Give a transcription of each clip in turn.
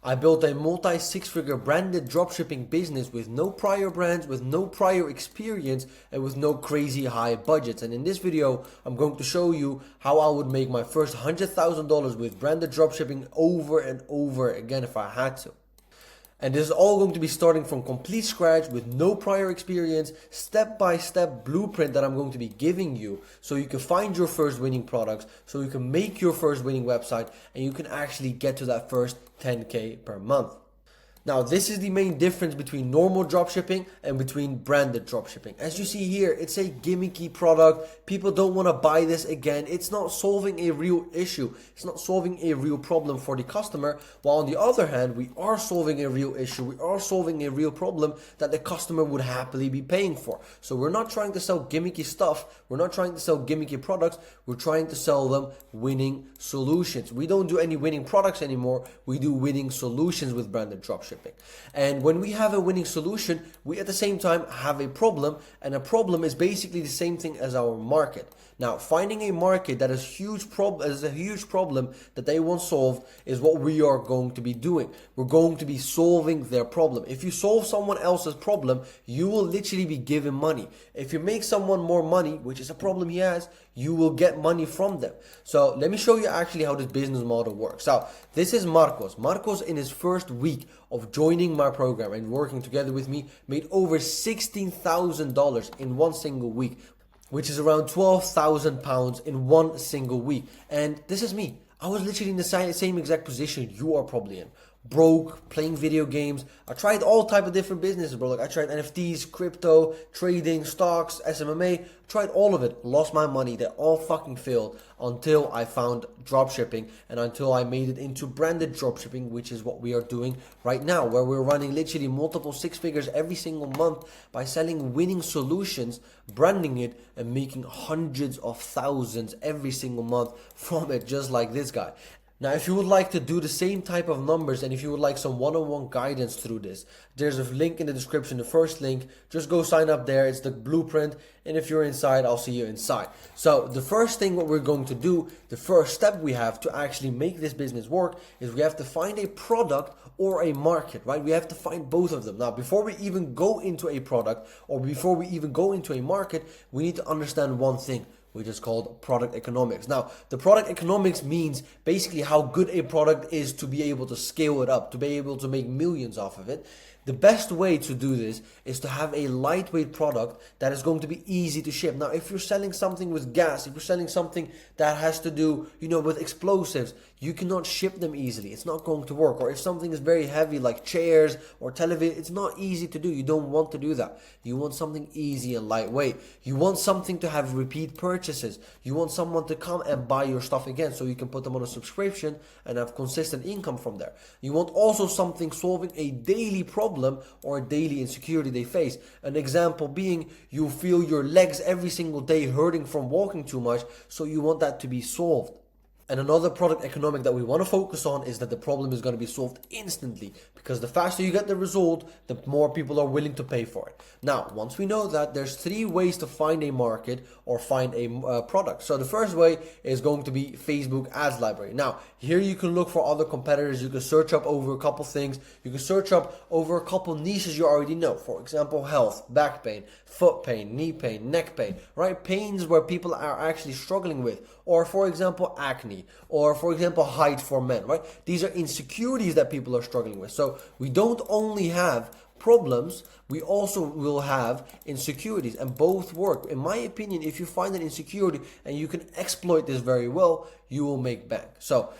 I built a multi-six-figure branded dropshipping business with no prior brands, with no prior experience, and with no crazy high budgets. And in this video, I'm going to show you how I would make my first $100,000 with branded dropshipping over and over again if I had to. And this is all going to be starting from complete scratch with no prior experience, step-by-step blueprint that I'm going to be giving you so you can find your first winning products, so you can make your first winning website, and you can actually get to that first 10K per month. Now, this is the main difference between normal dropshipping and between branded dropshipping. As you see here, it's a gimmicky product. People don't want to buy this again. It's not solving a real issue. It's not solving a real problem for the customer. While on the other hand, we are solving a real issue. We are solving a real problem that the customer would happily be paying for. So we're not trying to sell gimmicky stuff. We're not trying to sell gimmicky products. We're trying to sell them winning solutions. We don't do any winning products anymore. We do winning solutions with branded dropshipping. And when we have a winning solution, we at the same time have a problem, and a problem is basically the same thing as our market. Now, finding a market that is a huge problem that they want solved is what we are going to be doing. We're going to be solving their problem. If you solve someone else's problem, you will literally be given money. If you make someone more money, which is a problem he has, you will get money from them. So let me show you actually how this business model works. So this is Marcos. Marcos, in his first week of joining my program and working together with me, made over $16,000 in one single week, which is around 12,000 pounds in one single week. And this is me. I was literally in the same exact position you are probably in. Broke, playing video games. I tried all type of different businesses, bro. Like I tried NFTs, crypto, trading, stocks, SMMA. Tried all of it. Lost my money. They all fucking failed until I found dropshipping and until I made it into branded dropshipping, which is what we are doing right now, where we're running literally multiple six figures every single month by selling winning solutions, branding it, and making hundreds of thousands every single month from it, just like this guy. Now, if you would like to do the same type of numbers and if you would like some one-on-one guidance through this, there's a link in the description, the first link. Just go sign up there. It's the blueprint. And if you're inside, I'll see you inside. So the first thing what we're going to do, the first step we have to actually make this business work is we have to find a product or a market, right? We have to find both of them. Now, before we even go into a product or before we even go into a market, we need to understand one thing, which is called product economics. Now, the product economics means basically how good a product is to be able to scale it up, to be able to make millions off of it. The best way to do this is to have a lightweight product that is going to be easy to ship. Now, if you're selling something with gas, if you're selling something that has to do, with explosives, you cannot ship them easily. It's not going to work. Or if something is very heavy like chairs or television, it's not easy to do. You don't want to do that. You want something easy and lightweight. You want something to have repeat purchases. You want someone to come and buy your stuff again so you can put them on a subscription and have consistent income from there. You want also something solving a daily problem or a daily insecurity they face. An example being, you feel your legs every single day hurting from walking too much, so you want that to be solved. And another product economic that we want to focus on is that the problem is going to be solved instantly, because the faster you get the result, the more people are willing to pay for it. Now, once we know that, there's three ways to find a market or find a product. So the first way is going to be Facebook ads library. Now, here you can look for other competitors. You can search up over a couple things. You can search up over a couple niches you already know. For example, health, back pain, foot pain, knee pain, neck pain, right? Pains where people are actually struggling with. Or for example, acne, or for example, height for men, right? These are insecurities that people are struggling with. So we don't only have problems, we also will have insecurities, and both work. In my opinion, if you find an insecurity and you can exploit this very well, you will make bank. So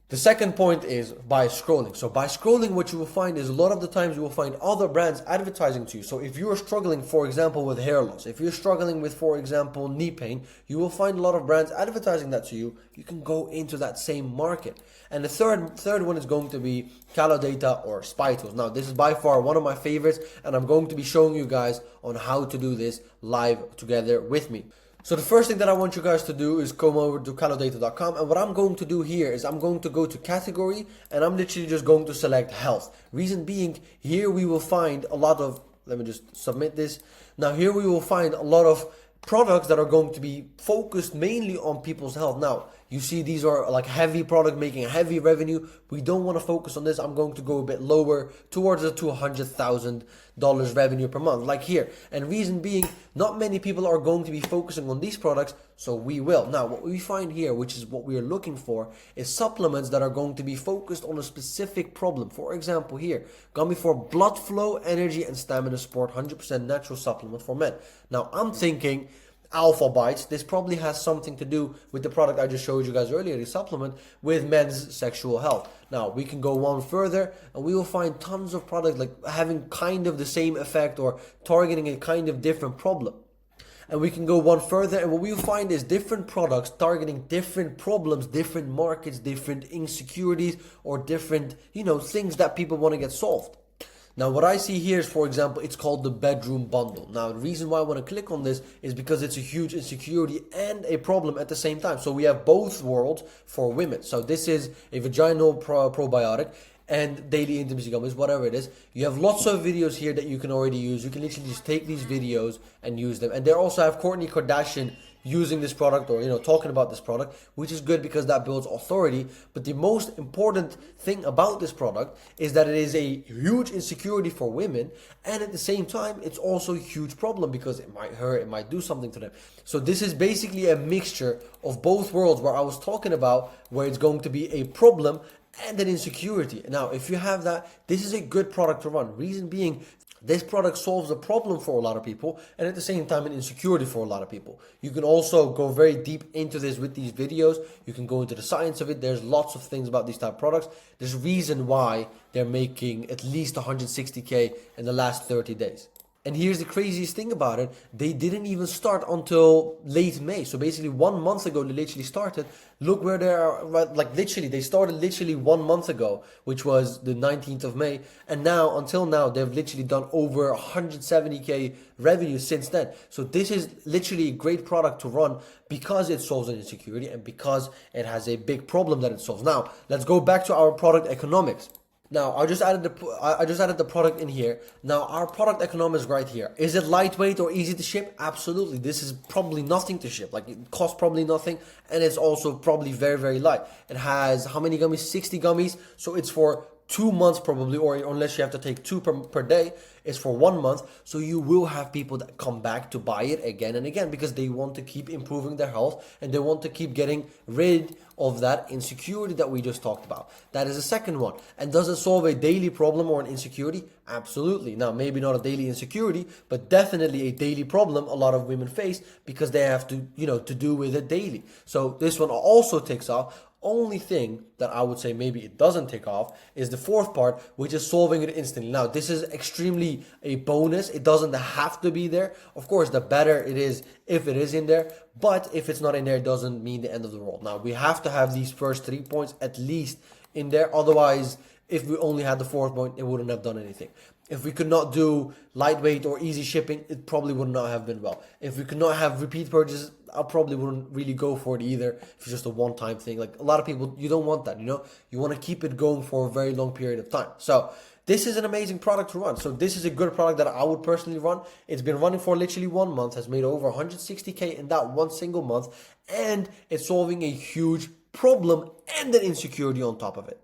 the second point is by scrolling. So by scrolling, what you will find is a lot of the times you will find other brands advertising to you. So if you're struggling, for example, with hair loss, if you're struggling with, for example, knee pain, you will find a lot of brands advertising that to you. You can go into that same market. And the third one is going to be Calodata or Spy Tools. Now, this is by far one of my favorites, and I'm going to be showing you guys on how to do this live together with me. So the first thing that I want you guys to do is come over to calodata.com, and what I'm going to do here is I'm going to go to category and I'm literally just going to select health. Reason being, here we will find a lot of, let me just submit this. Now here we will find a lot of products that are going to be focused mainly on people's health. Now, You see these are like heavy product making a heavy revenue. We don't want to focus on this. I'm going to go a bit lower towards the $200,000 revenue per month, like here. And reason being, not many people are going to be focusing on these products, so we will. Now, what we find here, which is what we are looking for, is supplements that are going to be focused on a specific problem. For example, here, gummy for blood flow, energy, and stamina support, 100% natural supplement for men. Now, I'm thinking Alpha Bites. This probably has something to do with the product I just showed you guys earlier, the supplement, with men's sexual health. Now, we can go one further and we will find tons of products like having kind of the same effect or targeting a kind of different problem. And we can go one further, and what we'll find is different products targeting different problems, different markets, different insecurities, or different, things that people want to get solved. Now, what I see here is, for example, it's called the bedroom bundle. Now, the reason why I want to click on this is because it's a huge insecurity and a problem at the same time. So we have both worlds for women. So this is a vaginal probiotic and daily intimacy gummies, whatever it is. You have lots of videos here that you can already use. You can literally just take these videos and use them. And they also have Kourtney Kardashian using this product, or talking about this product, which is good because that builds authority. But the most important thing about this product is that it is a huge insecurity for women, and at the same time it's also a huge problem because it might hurt, it might do something to them. So this is basically a mixture of both worlds, where I was talking about where it's going to be a problem and an insecurity. Now, if you have that, this is a good product to run. Reason being, this product solves a problem for a lot of people, and at the same time an insecurity for a lot of people. You can also go very deep into this with these videos. You can go into the science of it. There's lots of things about these type of products. There's a reason why they're making at least 160K in the last 30 days. And here's the craziest thing about it. They didn't even start until late May. So basically 1 month ago, they literally started. Look where they are, like literally, they started literally 1 month ago, which was the 19th of May. And now, until now, they've literally done over 170K revenue since then. So this is literally a great product to run because it solves an insecurity and because it has a big problem that it solves. Now, let's go back to our product economics. Now, I just added the product in here. Now, our product economics right here. Is it lightweight or easy to ship? Absolutely. This is probably nothing to ship. Like, it costs probably nothing, and it's also probably very, very light. It has how many gummies? 60 gummies. So it's for 2 months probably, or unless you have to take two per day, it's for 1 month. So you will have people that come back to buy it again and again because they want to keep improving their health and they want to keep getting rid of that insecurity that we just talked about. That is the second one. And does it solve a daily problem or an insecurity? Absolutely. Now, maybe not a daily insecurity, but definitely a daily problem a lot of women face because they have to, to do with it daily. So this one also takes off. Only thing that I would say maybe it doesn't take off is the fourth part, which is solving it instantly. Now, this is extremely a bonus. It doesn't have to be there. Of course, the better it is if it is in there, but if it's not in there, it doesn't mean the end of the world. Now, we have to have these first 3 points at least in there. Otherwise, if we only had the fourth point, it wouldn't have done anything. If we could not do lightweight or easy shipping, it probably would not have been well. If we could not have repeat purchases, I probably wouldn't really go for it either if it's just a one-time thing. Like a lot of people, you don't want that, You want to keep it going for a very long period of time. So this is an amazing product to run. So this is a good product that I would personally run. It's been running for literally 1 month, has made over 160K in that one single month, and it's solving a huge problem and an insecurity on top of it.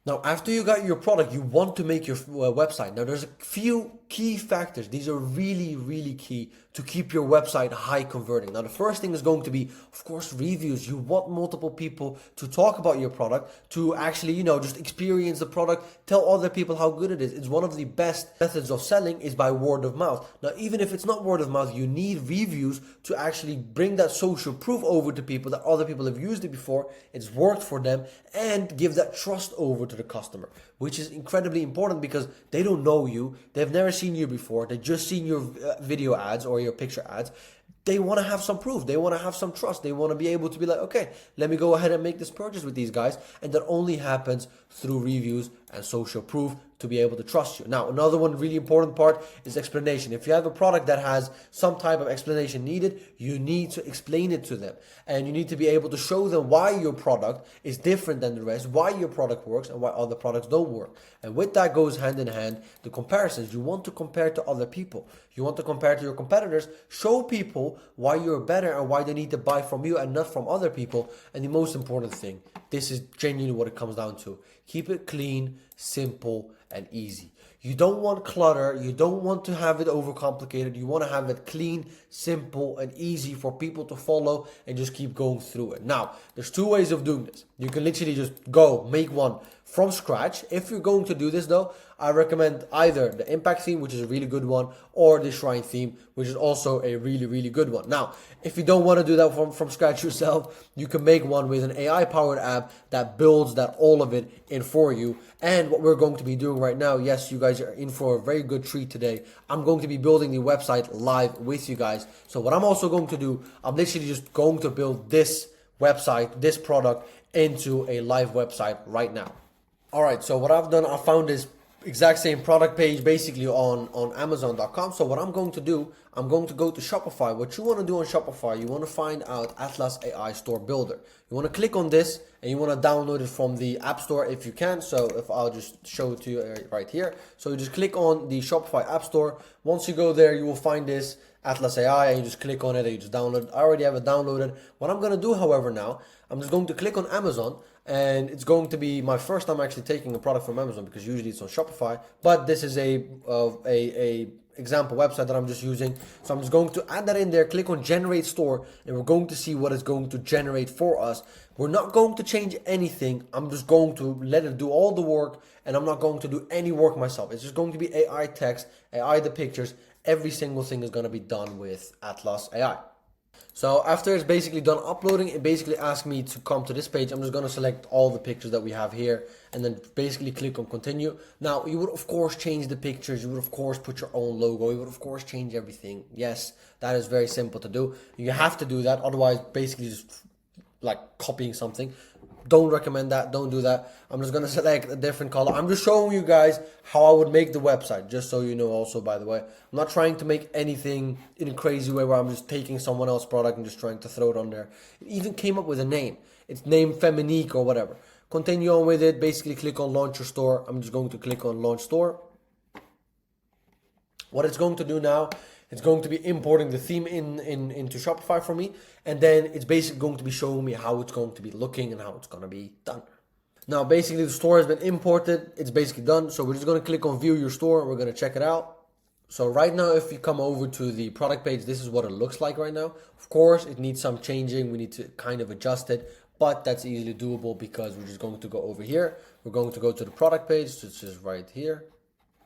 Now, after you got your product, you want to make your website. Now, there's a few key factors. These are really, really key to keep your website high converting. Now, the first thing is going to be, of course, reviews. You want multiple people to talk about your product, to actually, just experience the product, tell other people how good it is. It's one of the best methods of selling is by word of mouth. Now, even if it's not word of mouth, you need reviews to actually bring that social proof over to people that other people have used it before, it's worked for them, and give that trust over to the customer, which is incredibly important because they don't know you. They've never seen you before. They've just seen your video ads or your picture ads. They want to have some proof. They want to have some trust. They want to be able to be like, okay, let me go ahead and make this purchase with these guys. And that only happens through reviews and social proof to be able to trust you. Now, another one really important part is explanation. If you have a product that has some type of explanation needed, you need to explain it to them. And you need to be able to show them why your product is different than the rest, why your product works and why other products don't work. And with that goes hand in hand the comparisons. You want to compare to other people. You want to compare to your competitors. Show people why you're better and why they need to buy from you and not from other people. And the most important thing, this is genuinely what it comes down to. Keep it clean, simple, and easy. You don't want clutter. You don't want to have it overcomplicated. You want to have it clean, simple, and easy for people to follow and just keep going through it. Now, there's two ways of doing this. You can literally just go make one from scratch. If you're going to do this though, I recommend either the impact theme, which is a really good one, or the shrine theme, which is also a really, really good one. Now, if you don't want to do that from scratch yourself, you can make one with an AI powered app that builds that all of it in for you. And what we're going to be doing right now, yes, you guys are in for a very good treat today. I'm going to be building the website live with you guys. So what I'm also going to do, I'm literally just going to build this website, this product into a live website right now. All right, so what I've done, I found this exact same product page basically on Amazon.com. So what I'm going to do, I'm going to go to Shopify. What you want to do on Shopify, you want to find out Atlas AI Store Builder. You want to click on this and you want to download it from the App Store if you can. So if I'll just show it to you right here. So you just click on the Shopify App Store. Once you go there, you will find this Atlas AI and you just click on it and you just download it. I already have it downloaded. What I'm going to do, however, now, I'm just going to click on Amazon. And it's going to be my first time actually taking a product from Amazon because usually it's on Shopify. But this is a example website that I'm just using. So I'm just going to add that in there, click on generate store, and we're going to see what it's going to generate for us. We're not going to change anything. I'm just going to let it do all the work, and I'm not going to do any work myself. It's just going to be AI text, AI the pictures. Every single thing is going to be done with Atlas AI. So after it's basically done uploading, it basically asks me to come to this page. I'm just going to select all the pictures that we have here and then basically click on continue. Now, you would of course change the pictures. You would of course put your own logo. You would of course change everything. Yes, that is very simple to do. You have to do that. Otherwise, basically just like copying something. Don't recommend that. Don't do that. I'm just going to select a different color. I'm just showing you guys how I would make the website, just so you know also, by the way. I'm not trying to make anything in a crazy way where I'm just taking someone else's product and just trying to throw it on there. It even came up with a name. It's named Feminique or whatever. Continue on with it. Basically click on launch your store. I'm just going to click on launch store. What it's going to do now, it's going to be importing the theme into Shopify for me. And then it's basically going to be showing me how it's going to be looking and how it's going to be done. Now, basically the store has been imported. It's basically done. So we're just going to click on view your store and we're going to check it out. So right now, if you come over to the product page, this is what it looks like right now. Of course, it needs some changing. We need to kind of adjust it, but that's easily doable because we're just going to go over here. We're going to go to the product page, which is right here.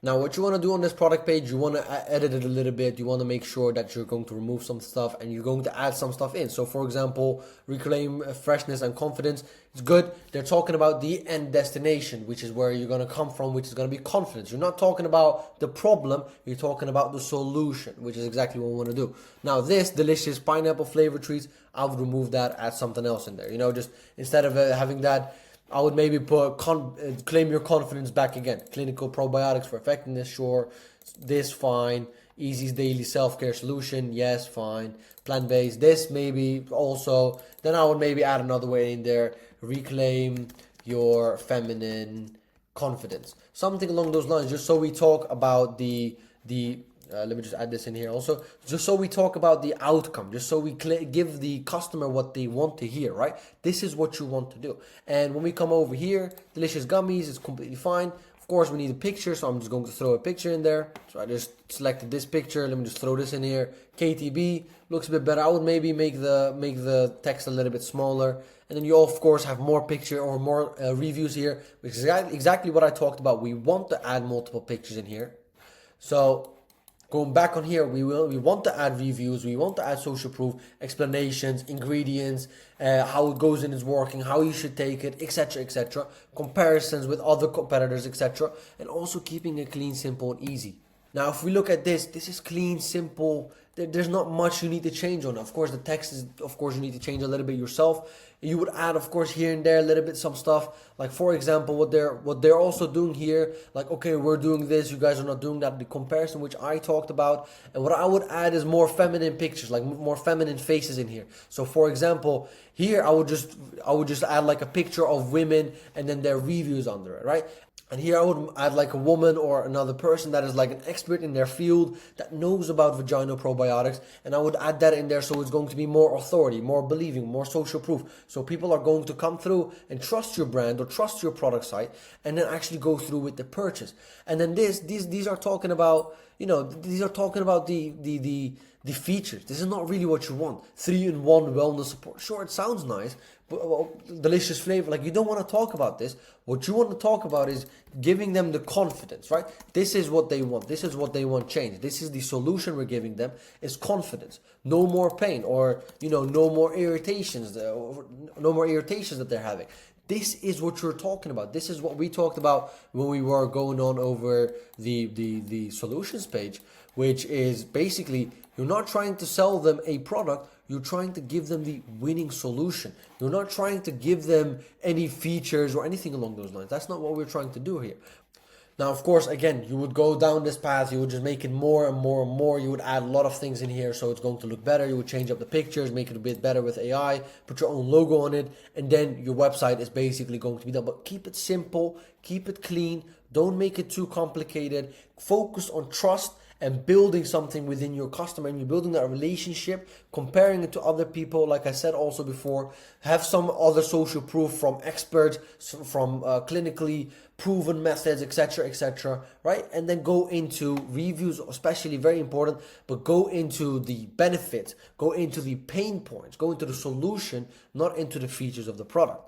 Now, what you want to do on this product page, you want to edit it a little bit. You want to make sure that you're going to remove some stuff and you're going to add some stuff in. So, for example, reclaim freshness and confidence. It's good. They're talking about the end destination, which is where you're going to come from, which is going to be confidence. You're not talking about the problem. You're talking about the solution, which is exactly what we want to do. Now, this delicious pineapple flavor treats, I would remove that, add something else in there. You know, just instead of having that, I would maybe put claim your confidence back again. Clinical probiotics for effectiveness, sure. This, fine. Easy's daily self-care solution, yes, fine. Plant-based, this maybe also. Then I would maybe add another way in there. Reclaim your feminine confidence. Something along those lines, just so we talk about let me just add this in here also, just so we talk about the outcome, just so we give the customer what they want to hear, right? This is what you want to do. And when we come over here, delicious gummies, it's completely fine. Of course, we need a picture, so I'm just going to throw a picture in there. So I just selected this picture. Let me just throw this in here. KTB looks a bit better. I would maybe make the text a little bit smaller. And then you, of course, have more picture or more reviews here, which is exactly what I talked about. We want to add multiple pictures in here. So going back on here, we want to add reviews, we want to add social proof, explanations, ingredients, how it goes in is working, how you should take it, etc., etc. Comparisons with other competitors, etc. And also keeping it clean, simple, and easy. Now, if we look at this, this is clean, simple. There's not much you need to change on. Of course, the text is, of course, you need to change a little bit yourself. You would add, of course, here and there a little bit some stuff. Like, for example, what they're also doing here, like, okay, we're doing this, you guys are not doing that. The comparison which I talked about, and what I would add is more feminine pictures, like more feminine faces in here. So, for example, here I would just add like a picture of women and then their reviews under it, right? And here I would add like a woman or another person that is like an expert in their field that knows about vaginal probiotics. And I would add that in there so it's going to be more authority, more believing, more social proof. So people are going to come through and trust your brand or trust your product site and then actually go through with the purchase. And then these are talking about, these are talking about the features. This is not really what you want. 3-in-1 wellness support. Sure, it sounds nice, but delicious flavor. Like, you don't want to talk about this. What you want to talk about is giving them the confidence, right? This is what they want. This is what they want change. This is the solution we're giving them, is confidence. No more pain, or, no more irritations, no more irritations that they're having. This is what you're talking about. This is what we talked about when we were going on over the solutions page, which is basically, you're not trying to sell them a product, you're trying to give them the winning solution. You're not trying to give them any features or anything along those lines. That's not what we're trying to do here. Now, of course, again, you would go down this path, you would just make it more and more and more. You would add a lot of things in here so it's going to look better. You would change up the pictures, make it a bit better with AI, put your own logo on it, and then your website is basically going to be done. But keep it simple, keep it clean, don't make it too complicated. Focus on trust and building something within your customer, and you're building that relationship, comparing it to other people. Like I said also before, have some other social proof from experts, from clinically proven methods, etc., right? And then go into reviews, especially very important, but go into the benefits, go into the pain points, go into the solution, not into the features of the product.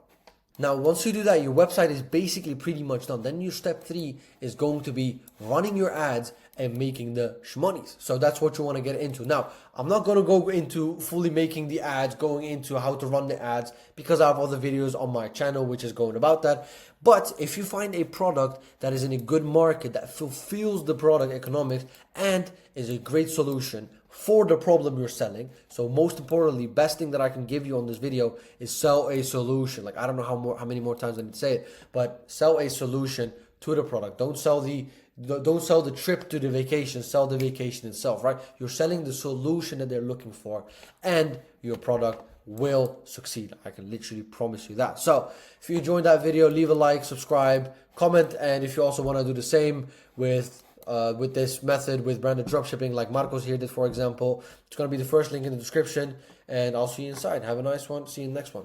Now, once you do that, your website is basically pretty much done. Then your step 3 is going to be running your ads and making the shmonies. So that's what you want to get into. Now, I'm not going to go into fully making the ads, going into how to run the ads, because I have other videos on my channel which is going about that. But if you find a product that is in a good market, that fulfills the product economics and is a great solution for the problem you're selling. So most importantly, best thing that I can give you on this video is sell a solution. Like, I don't know how many more times I need to say it, but sell a solution to the product. Don't sell the trip to the vacation, sell the vacation itself, right? You're selling the solution that they're looking for, and your product will succeed. I can literally promise you that. So if you enjoyed that video, leave a like, subscribe, comment, and if you also want to do the same with this method with branded dropshipping, like Marcos here did, for example, it's going to be the first link in the description, and I'll see you inside. Have a nice one. See you in the next one.